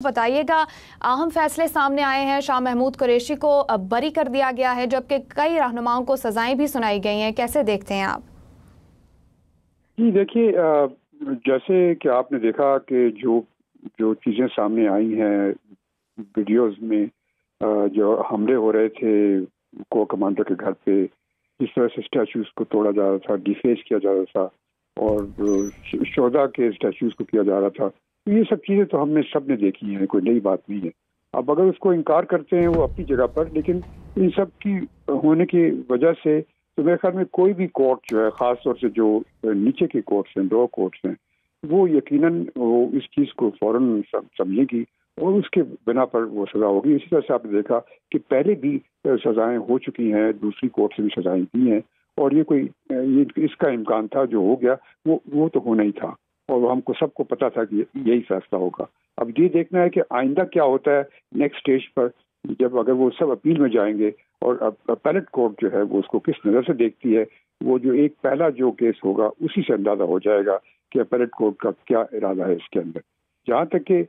بتائیے گا، اہم فیصلے سامنے آئے ہیں، شاہ محمود قریشی کو بری کر دیا گیا ہے جبکہ کئی رہنماؤں کو سزائیں بھی سنائی گئی ہیں، کیسے دیکھتے ہیں آپ؟ جی دیکھیے، جیسے کہ آپ نے دیکھا کہ جو چیزیں سامنے آئی ہیں ویڈیوز میں، جو حملے ہو رہے تھے کو کمانڈر کے گھر پہ، جس طرح سے اسٹیچوز کو توڑا جا رہا تھا، ڈیفیس کیا جا رہا تھا اور شہداء کے اسٹیچوز کو کیا جا رہا تھا، یہ سب چیزیں تو ہم نے سب نے دیکھی ہیں، کوئی نئی بات نہیں ہے۔ اب اگر اس کو انکار کرتے ہیں وہ اپنی جگہ پر، لیکن ان سب کی ہونے کی وجہ سے تو میرے خیال میں کوئی بھی کورٹ جو ہے، خاص طور سے جو نیچے کے کورٹس ہیں، لوور کورٹس ہیں، وہ یقیناً وہ اس چیز کو فوراً سمجھے گی اور اس کے بنا پر وہ سزا ہوگی۔ اسی طرح سے آپ نے دیکھا کہ پہلے بھی سزائیں ہو چکی ہیں، دوسری کورٹ سے بھی سزائیں دی ہیں، اور یہ اس کا امکان تھا، جو ہو گیا وہ تو ہونا ہی تھا، اور ہم کو سب کو پتا تھا کہ یہی فیصلہ ہوگا۔ اب یہ دیکھنا ہے کہ آئندہ کیا ہوتا ہے نیکسٹ اسٹیج پر، جب اگر وہ سب اپیل میں جائیں گے اور اپیلٹ کورٹ جو ہے وہ اس کو کس نظر سے دیکھتی ہے، وہ جو ایک پہلا جو کیس ہوگا اسی سے اندازہ ہو جائے گا کہ اپیلٹ کورٹ کا کیا ارادہ ہے اس کے اندر۔ جہاں تک کہ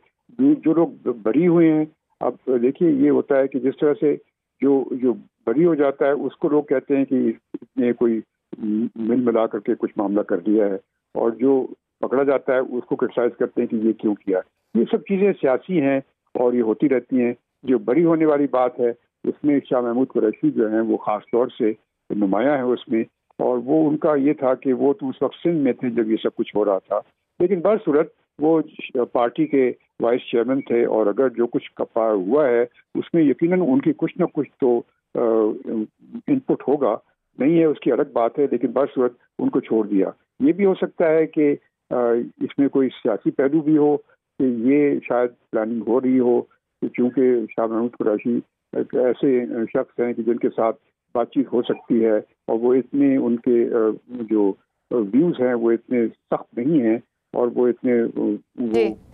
جو لوگ بری ہوئے ہیں، اب دیکھیے یہ ہوتا ہے کہ جس طرح سے جو بری ہو جاتا ہے اس کو لوگ کہتے ہیں کہ اس نے کوئی مل ملا کر کے کچھ معاملہ کر دیا ہے، اور جو پکڑا جاتا ہے اس کو کرٹیسائز کرتے ہیں کہ یہ کیوں کیا۔ یہ سب چیزیں سیاسی ہیں اور یہ ہوتی رہتی ہیں۔ جو بری ہونے والی بات ہے اس میں شاہ محمود قریشی جو ہیں وہ خاص طور سے نمایاں ہے اس میں، اور وہ ان کا یہ تھا کہ وہ تو اس وقت سندھ میں تھے جب یہ سب کچھ ہو رہا تھا، لیکن برصورت وہ پارٹی کے وائس چیئرمین تھے، اور اگر جو کچھ ہوا ہے اس میں یقیناً ان کی کچھ نہ کچھ تو ان پٹ ہوگا، نہیں ہے اس کی الگ بات ہے، لیکن برصورت ان کو چھوڑ دیا۔ یہ بھی ہو سکتا ہے کہ اس میں کوئی سیاسی پہلو بھی ہو، کہ یہ شاید پلاننگ ہو رہی ہو، چونکہ شاہ محمود قریشی ایک ایسے شخص ہیں کہ جن کے ساتھ بات چیت ہو سکتی ہے، اور وہ اتنے ان کے جو ویوز ہیں وہ اتنے سخت نہیں ہیں، اور وہ اتنے وہ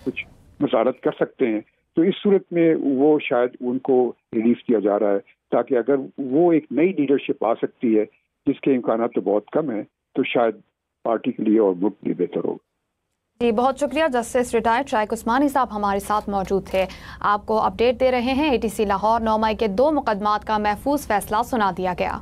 کچھ مساعدت کر سکتے ہیں، تو اس صورت میں وہ شاید ان کو ریلیز کیا جا رہا ہے، تاکہ اگر وہ ایک نئی لیڈرشپ آ سکتی ہے جس کے امکانات تو بہت کم ہیں، تو شاید پارٹی کے لیے اور ملک کے لیے بہتر ہوگا۔ جی بہت شکریہ جسٹس ریٹائرڈ شائق عثمانی صاحب ہمارے ساتھ موجود تھے، آپ کو اپڈیٹ دے رہے ہیں۔ ATC لاہور 9 مئی کے 2 مقدمات کا محفوظ فیصلہ سنا دیا گیا۔